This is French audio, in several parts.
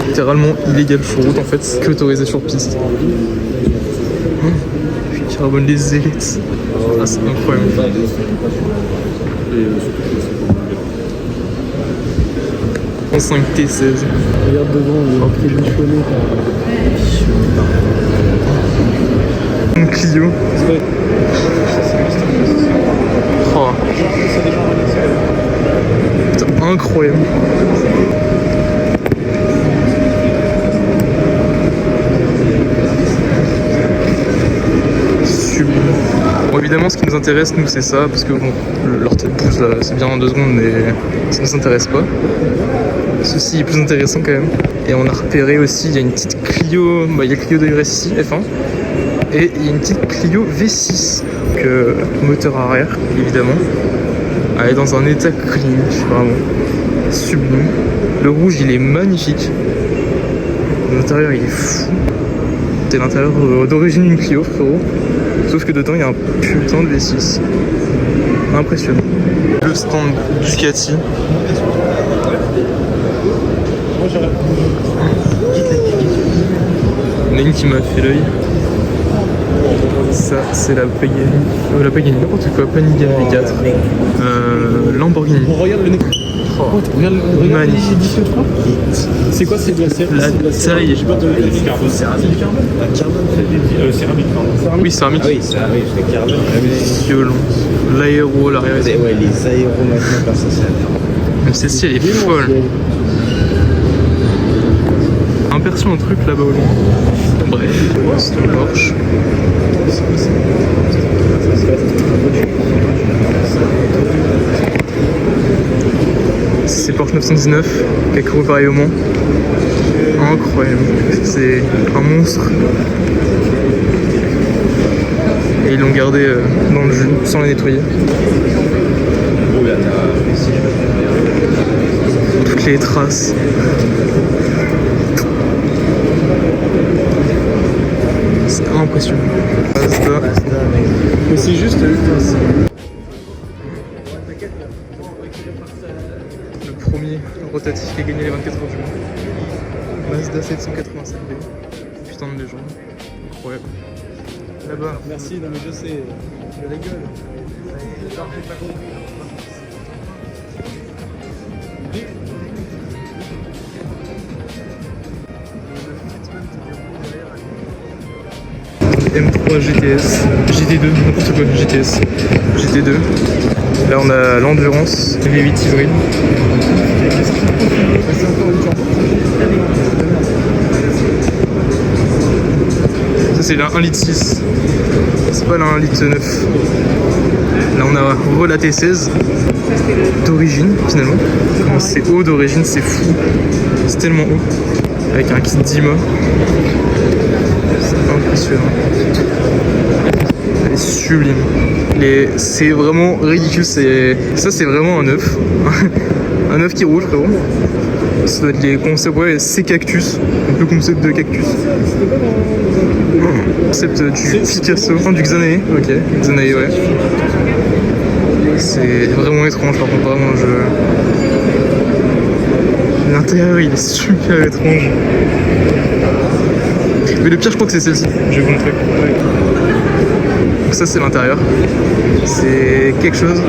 Littéralement illégal sur route en fait, que autorisé sur piste. Qui carbone les élites. Ah, c'est incroyable. En 5 T16. Regarde devant, il y a marqué bouchonné. Une Clio. Oh. Putain, incroyable. Sublime. Bon, évidemment, ce qui nous intéresse, nous, c'est ça, parce que bon, leur tête bouge là, c'est bien en 2 secondes, mais ça nous intéresse pas. Ceci est plus intéressant quand même. Et on a repéré aussi, il y a une petite Clio, bah, il y a Clio de ici, F1, et il y a une petite Clio V6, donc moteur arrière, évidemment. Elle est dans un état clinique, vraiment sublime. Le rouge, il est magnifique. L'intérieur, il est fou. C'est l'intérieur d'origine d'une Clio, frérot. Sauf que dedans, il y a un putain de V6. Impressionnant. Le stand Ducati. Il y en a une qui m'a fait l'œil. Ça, c'est la Pagani, n'importe quoi, Panigale V4. Lamborghini. Regarde le nez. Oh, Regarde magnifique. C'est quoi, c'est de la céramique? La taille. J'ai pas de céramique. Céramique, pardon. Oui, céramique. Ah oui, c'est carbone. Violon. L'aéro, l'arrière. Ouais, les aéros maintenant, comme ça, c'est. Celle-ci, elle est folle. Imperçu un truc là-bas au loin. Bref, c'est le Porsche. C'est Porsche 919 qui a couru pareil au Mans. Incroyable. C'est un monstre. Et ils l'ont gardé dans le jus sans la nettoyer. Toutes les traces. C'est impressionnant. Mais c'est juste. Le premier rotatif qui a gagné les 24 heures du Mans. Mazda 785B. Putain de légende. Incroyable. Là-bas. Merci, non mais je sais. Je rigole. M3 GTS, GT2, n'importe quoi, GTS, GT2. Là on a l'endurance, V8 hybride. Ça c'est la 1,6 litre. C'est pas la 1,9 litre. Là on a la T16 d'origine finalement. Comment c'est haut d'origine, c'est fou. C'est tellement haut. Avec un kit Dima. C'est impressionnant. Elle est sublime. C'est vraiment ridicule. Ça c'est vraiment un œuf. Un œuf qui roule, frérot. Ça doit être les concepts, ouais, c'est cactus. Donc le concept de cactus. Concept du Picasso. Non, du Xanae, ok. Xanae, ouais. C'est vraiment étrange par contre, vraiment. L'intérieur il est super étrange. Mais le pire je crois que c'est celle-ci, je vais vous montrer. Donc ça c'est l'intérieur. C'est quelque chose.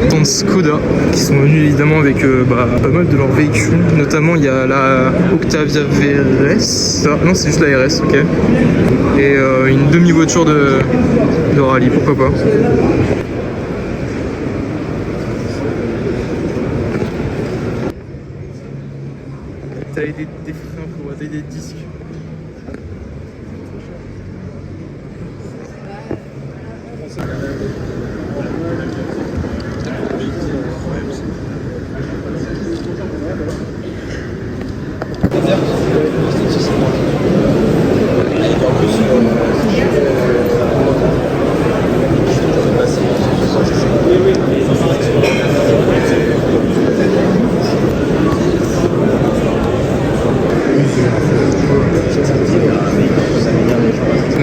Tant de Skoda qui sont venus évidemment avec pas mal de leurs véhicules. Notamment il y a la Octavia VRS. Ah, non c'est juste la RS, ok. Et une demi-voiture de rallye, pourquoi pas. Taille des freins, faut taille des disques.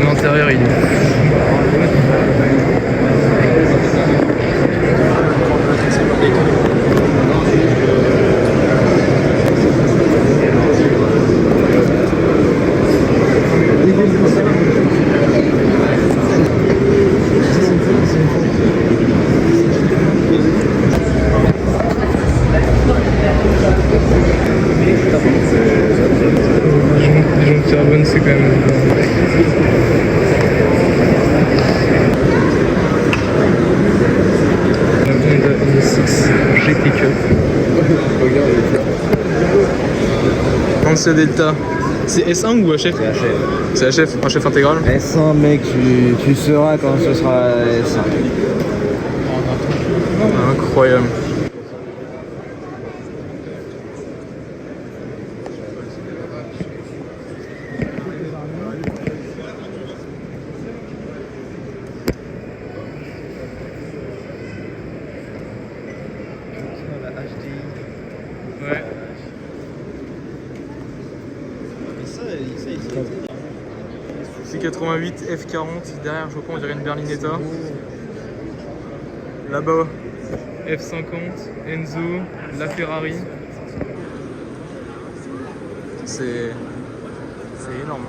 L'intérieur il est Lancia Delta. C'est S1 ou HF? C'est HF. C'est HF, un chef intégral. S1, mec, tu sauras quand ce sera S1. Incroyable. Ouais. C88 F40, derrière je crois on dirait une berlinetta. Là-bas F50, Enzo, la Ferrari. C'est énorme.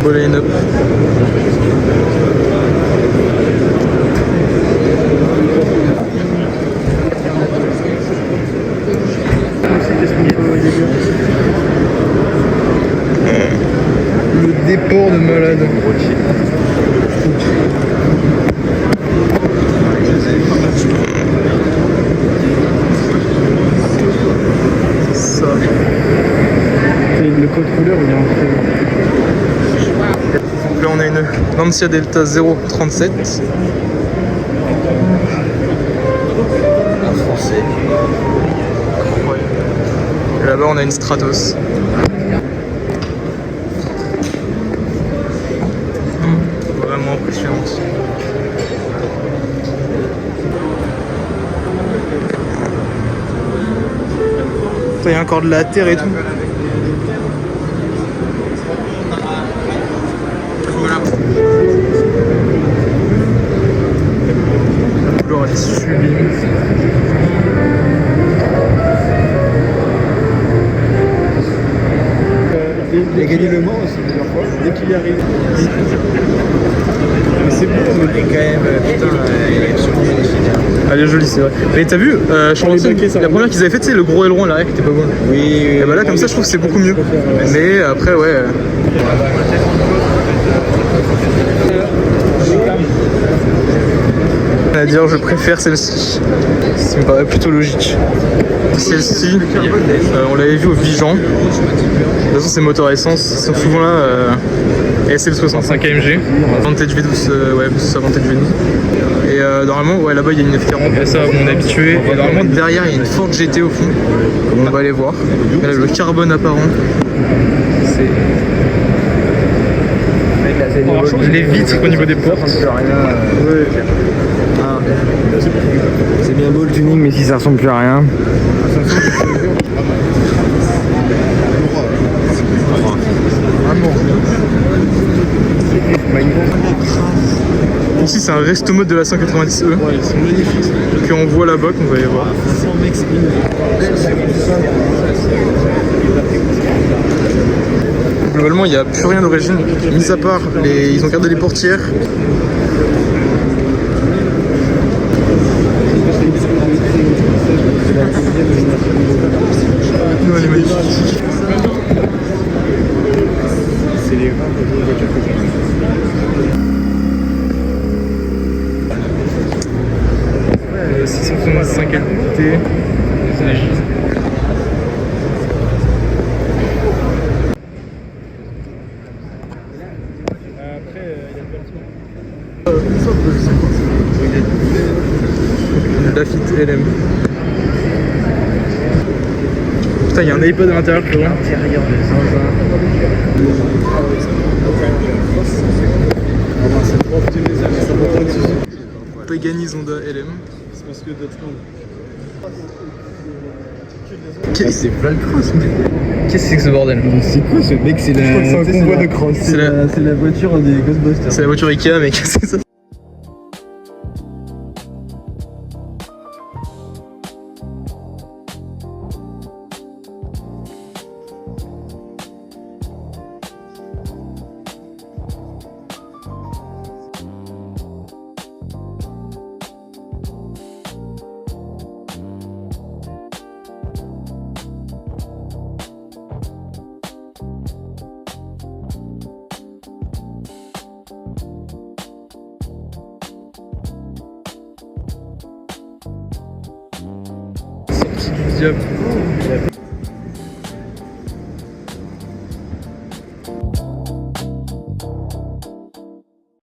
Bon, line-up. Le déport de malade. Ça. Le code couleur, il est incroyable. Donc là on a une Lancia Delta 037. Un français. Et là-bas on a une Stratos. Vraiment impressionnante. Il y a encore de la terre et tout. La couleur elle est sublime. Il a gagné le Mans aussi plusieurs fois. Dès qu'il y arrive. Mais c'est bon, Et quand même, putain, il a une souligne aussi. Elle est jolie, c'est vrai. Mais t'as vu, Charlottine, la première qu'ils avaient faite, c'est le gros aileron à l'arrière qui était pas bon. Oui, Et bah là, comme ça, je trouve que c'est beaucoup mieux. Mais après, ouais. À dire, je préfère celle-ci. Ça me paraît plutôt logique. Celle-ci, on l'avait vu au Vigan. De toute façon, ces moteurs essence sont souvent là. SL65 AMG, Vantage V12, ouais, c'est ça, Vantage V12. Et normalement, ouais, là-bas il y a une F40, ça on est habitué. Et normalement derrière il y a une Ford GT au fond, on va aller voir. Là, le carbone apparent, c'est. Les vitres au niveau des portes. C'est bien beau le tuning, mais si ça ressemble plus à rien. Ici c'est un resto mode de la 190E. Ouais, ils sont magnifiques. Qu'on voit là-bas, qu'on va aller voir. Globalement il n'y a plus rien d'origine, mis à part ils ont gardé les portières. Non, elle est magnifique. C'est les voitures que j'aime. Ouais, 665 LT. C'est légit. Après, il y a le bâtiment. Lafitte LM. Putain, il y a un iPod à l'intérieur, frérot. L'intérieur de zinzin. C'est trop optimisé, mais ça vaut pas de soucis. Pagani Zonda LM. C'est parce que d'autres C'est plein de cross, mec. Qu'est-ce que c'est que ce bordel? C'est quoi ce mec? C'est la. c'est un convoi de cross. C'est la voiture des Ghostbusters. C'est la voiture Ikea, mec. C'est ça. Sortie du diable.